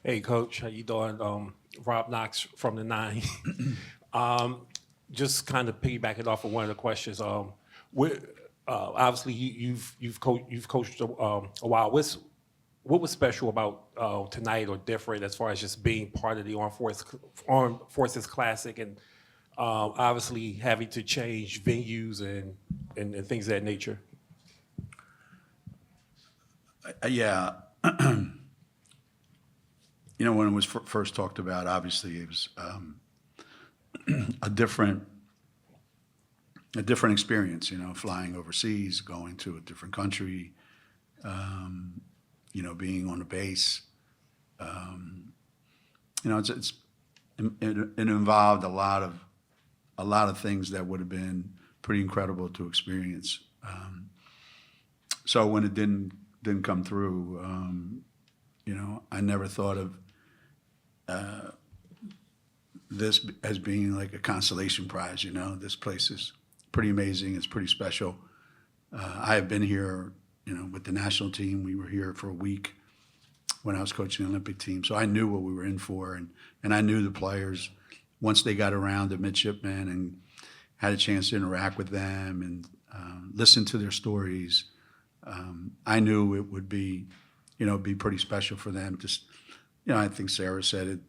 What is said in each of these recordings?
Hey, Coach, how you doing? Rob Knox from the Nine. um, just kind of piggybacking off of one of the questions. What, obviously, you've coached a while. What was special about tonight or different as far as just being part of the Armed Forces Classic and obviously having to change venues and things of that nature? Yeah, when it was first talked about, obviously it was a different a different experience. Flying overseas, going to a different country, being on a base. It involved a lot of things that would have been pretty incredible to experience. So when it didn't come through, I never thought of this as being like a consolation prize. This place is pretty amazing. It's pretty special. I have been here, with the national team. We were here for a week when I was coaching the Olympic team, so I knew what we were in for, and I knew the players once they got around the midshipmen and had a chance to interact with them and listen to their stories. I knew it would be pretty special for them. Just, I think Sarah said it,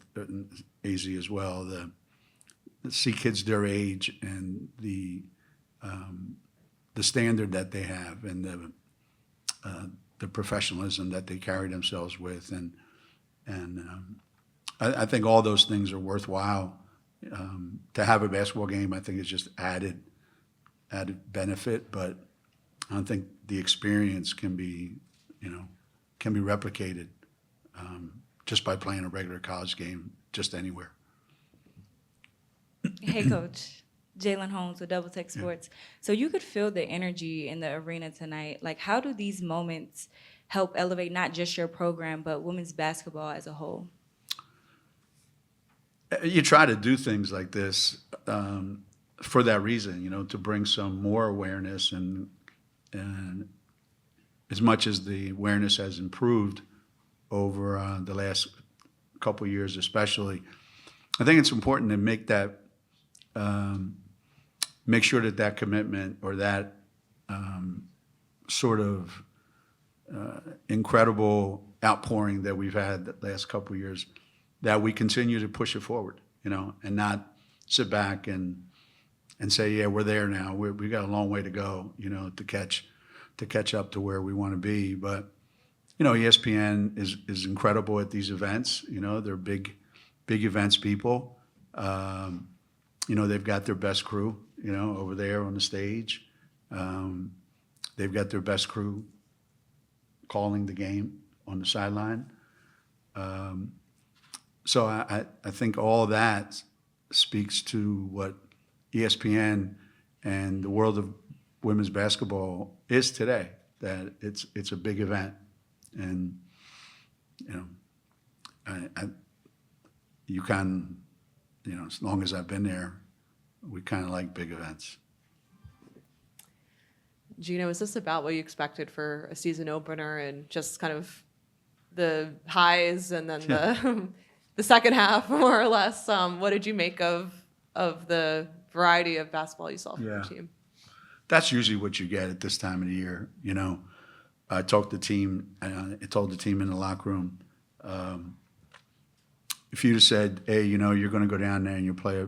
AZ as well. The see kids their age and the standard that they have and the professionalism that they carry themselves with, and I think all those things are worthwhile. To have a basketball game, I think is just added benefit, but I don't think the experience can be replicated just by playing a regular college game just anywhere. Hey, Coach. Jalen Holmes with Double Tech Sports. So you could feel the energy in the arena tonight. Like, how do these moments help elevate not just your program, but women's basketball as a whole? You try to do things like this for that reason, to bring some more awareness, and as much as the awareness has improved over the last couple of years, especially, I think it's important to make sure that commitment or that sort of incredible outpouring that we've had the last couple of years, that we continue to push it forward, and not sit back and say, yeah, we're there now. We got a long way to go, to catch up to where we want to be. But ESPN is incredible at these events. They're big events people. They've got their best crew, over there on the stage. They've got their best crew calling the game on the sideline. So I think all that speaks to what ESPN and the world of women's basketball is today, that it's a big event. And, you can, as long as I've been there, we kind of like big events. Geno, is this about what you expected for a season opener and just kind of the highs and then the second half, more or less? What did you make of the variety of basketball you saw from your team? That's usually what you get at this time of the year. I told the team in the locker room, if you'd have said, hey, you're going to go down there and you play a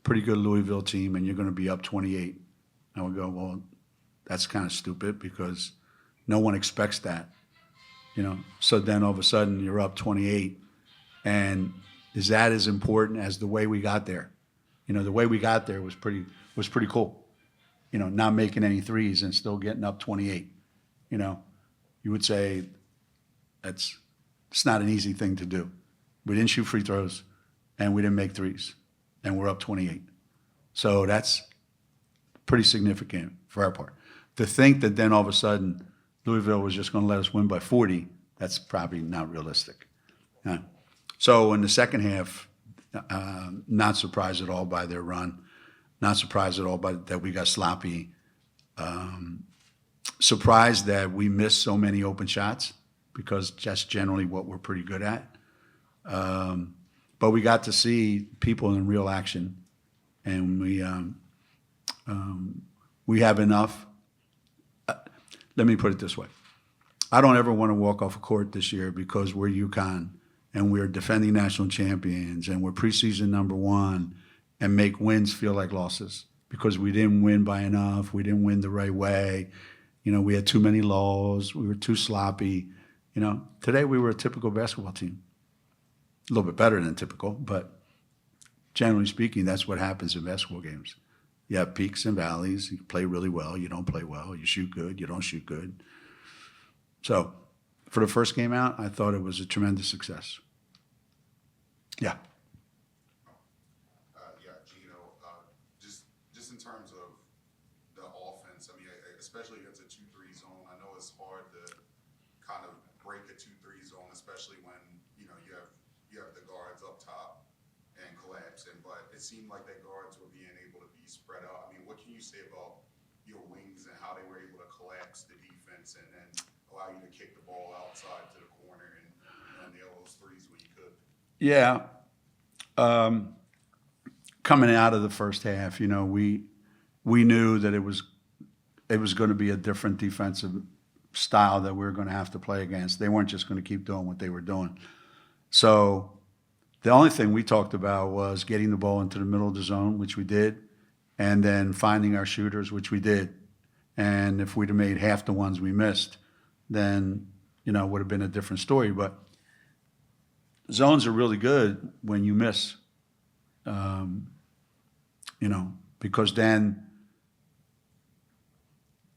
pretty good Louisville team and you're going to be up 28, I would go, well, that's kind of stupid because no one expects that. So then all of a sudden you're up 28, and is that as important as the way we got there? The way we got there was pretty cool. Not making any threes and still getting up 28. You would say it's not an easy thing to do. We didn't shoot free throws, and we didn't make threes, and we're up 28. So that's pretty significant for our part. To think that then all of a sudden Louisville was just going to let us win by 40, that's probably not realistic. So in the second half, not surprised at all by their run, not surprised at all by that we got sloppy, surprised that we missed so many open shots because that's generally what we're pretty good at. But we got to see people in real action, and we have enough. Let me put it this way. I don't ever want to walk off a court this year because we're UConn and we're defending national champions and we're preseason #1 and make wins feel like losses because we didn't win by enough. We didn't win the right way. We had too many lulls. We were too sloppy. Today we were a typical basketball team. A little bit better than typical, but generally speaking, that's what happens in basketball games. You have peaks and valleys. You play really well. You don't play well. You shoot good. You don't shoot good. So for the first game out, I thought it was a tremendous success. Yeah. Geno, just in terms of the offense, I mean, especially against a 2-3 zone, I know it's hard to kind of break a 2-3 zone, especially when, you have the guards up top and collapsing, but it seemed like the guards were being able to be spread out. I mean, what can you say about your wings and how they were able to collapse the defense and then allow you to kick the ball outside to the corner and nail those threes when you could? Yeah. Coming out of the first half, we knew that it was going to be a different defensive style that we were going to have to play against. They weren't just going to keep doing what they were doing. So the only thing we talked about was getting the ball into the middle of the zone, which we did, and then finding our shooters, which we did. And if we'd have made half the ones we missed, then, it would have been a different story. But zones are really good when you miss, because then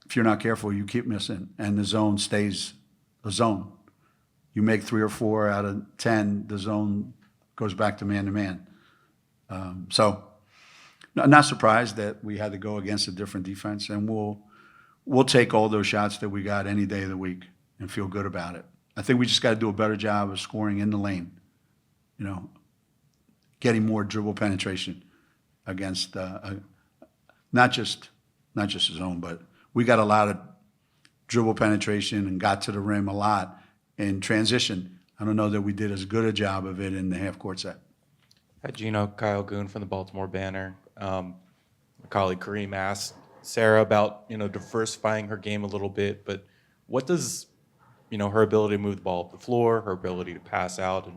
if you're not careful, you keep missing, and the zone stays a zone. You make 3 or 4 out of 10, the zone goes back to man-to-man. So I'm not surprised that we had to go against a different defense, and we'll take all those shots that we got any day of the week and feel good about it. I think we just got to do a better job of scoring in the lane, getting more dribble penetration against not just the zone, but we got a lot of dribble penetration and got to the rim a lot in transition. I don't know that we did as good a job of it in the half-court set. Hi, Geno. Kyle Goon from the Baltimore Banner. My colleague Kareem asked Sarah about, diversifying her game a little bit, but what does, her ability to move the ball up the floor, her ability to pass out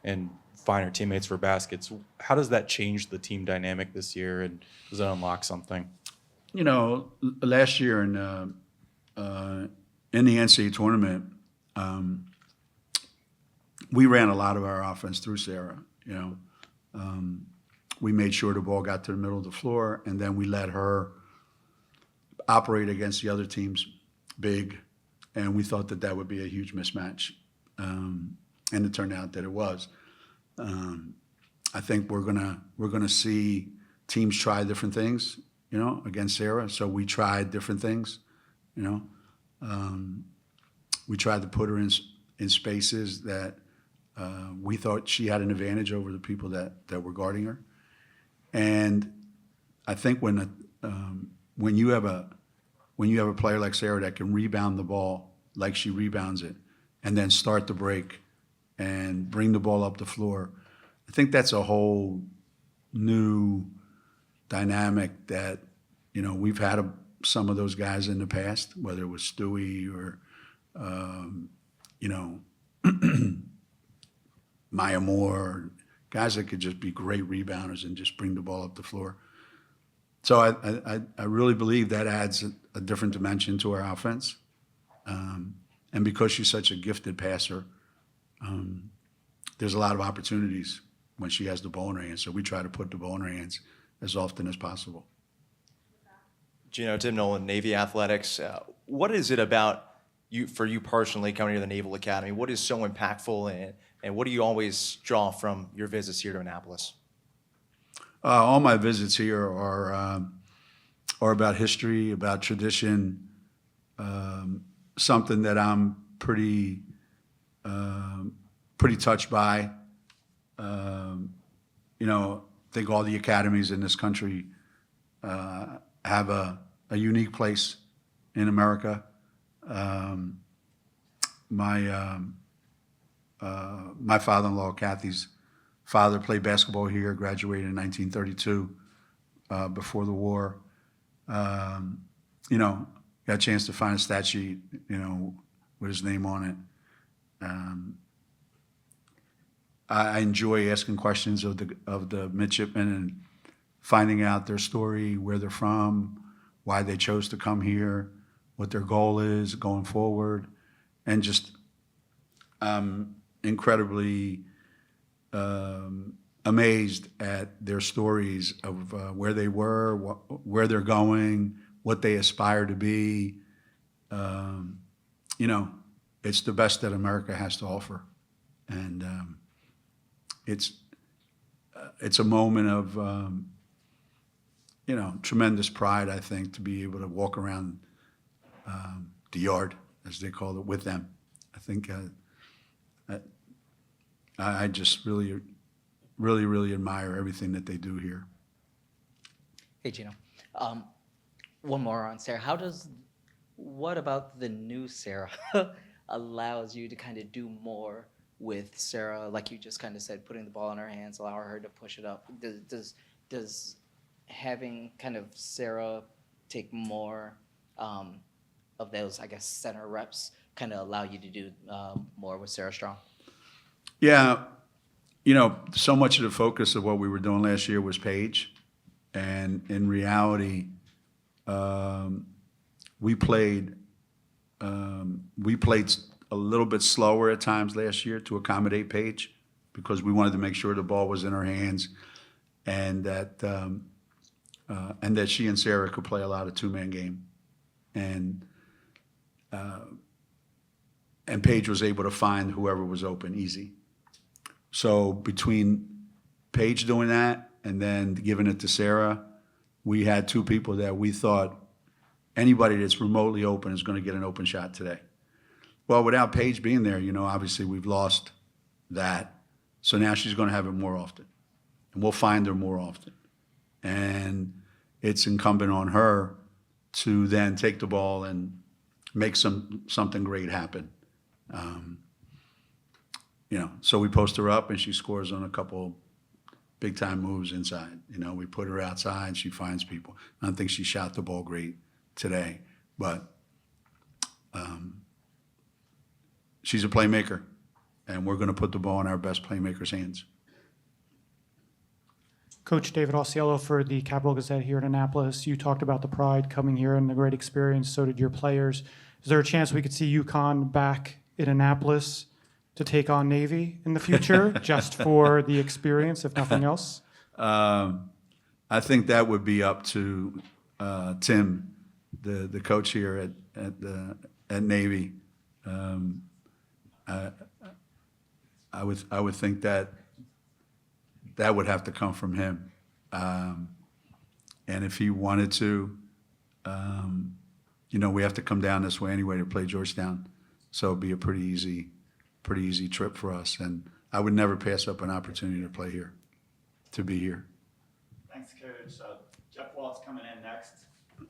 and find her teammates for baskets, how does that change the team dynamic this year, and does it unlock something? Last year in the NCAA tournament, we ran a lot of our offense through Sarah. We made sure the ball got to the middle of the floor, and then we let her operate against the other team's big, and we thought that would be a huge mismatch, and it turned out that it was. I think we're gonna see teams try different things, against Sarah. So we tried different things, we tried to put her in spaces that we thought she had an advantage over the people that were guarding her. And I think when you have a player like Sarah that can rebound the ball like she rebounds it, and then start the break and bring the ball up the floor, I think that's a whole new dynamic that we've had some of those guys in the past, whether it was Stewie or Maya Moore, guys that could just be great rebounders and just bring the ball up the floor. So I really believe that adds a different dimension to our offense. And because she's such a gifted passer, there's a lot of opportunities when she has the ball in her hands. So we try to put the ball in her hands as often as possible. Geno, Tim Nolan, Navy Athletics. What is it about you, for you personally, coming to the Naval Academy? What is so impactful, and what do you always draw from your visits here to Annapolis? All my visits here are about history, about tradition, something that I'm pretty touched by. I think all the academies in this country have a unique place in America. my father-in-law, Kathy's father, played basketball here, graduated in 1932, before the war. You know, got a chance to find a stat sheet, you know, with his name on it. I enjoy asking questions of the midshipmen and finding out their story, where they're from, why they chose to come here, what their goal is going forward, and just incredibly amazed at their stories of where they were, where they're going, what they aspire to be. You know, it's the best that America has to offer, and it's a moment of you know, tremendous pride, I think, to be able to walk around the yard, as they call it, with them. I think I just really, really, really admire everything that they do here. Hey, Geno. One more on Sarah. What about the new Sarah allows you to kind of do more with Sarah, like you just kind of said, putting the ball in her hands, allow her to push it up? Does having kind of Sarah take more of those, I guess, center reps kind of allow you to do more with Sarah Strong? Yeah, you know, so much of the focus of what we were doing last year was Paige, and in reality, we played a little bit slower at times last year to accommodate Paige, because we wanted to make sure the ball was in her hands, and that she and Sarah could play a lot of two-man game, and Paige was able to find whoever was open easy. So between Paige doing that and then giving it to Sarah, we had two people that we thought anybody that's remotely open is going to get an open shot today. Well, without Paige being there, you know, obviously we've lost that. So now she's going to have it more often, and we'll find her more often. And it's incumbent on her to then take the ball and make something great happen. You know, so we post her up and she scores on a couple big time moves inside. You know, we put her outside, she finds people. I don't think she shot the ball great today, but she's a playmaker, and we're going to put the ball in our best playmakers' hands. Coach David Osceola for the Capital Gazette here in Annapolis. You talked about the pride coming here and the great experience. So did your players. Is there a chance we could see UConn back in Annapolis to take on Navy in the future, just for the experience, if nothing else? I think that would be up to Tim, the coach here at Navy. I would think that would have to come from him, and if he wanted to, you know, we have to come down this way anyway to play Georgetown, so it'd be a pretty easy trip for us. And I would never pass up an opportunity to play here, to be here. Thanks, Coach. Jeff Walt's coming in next.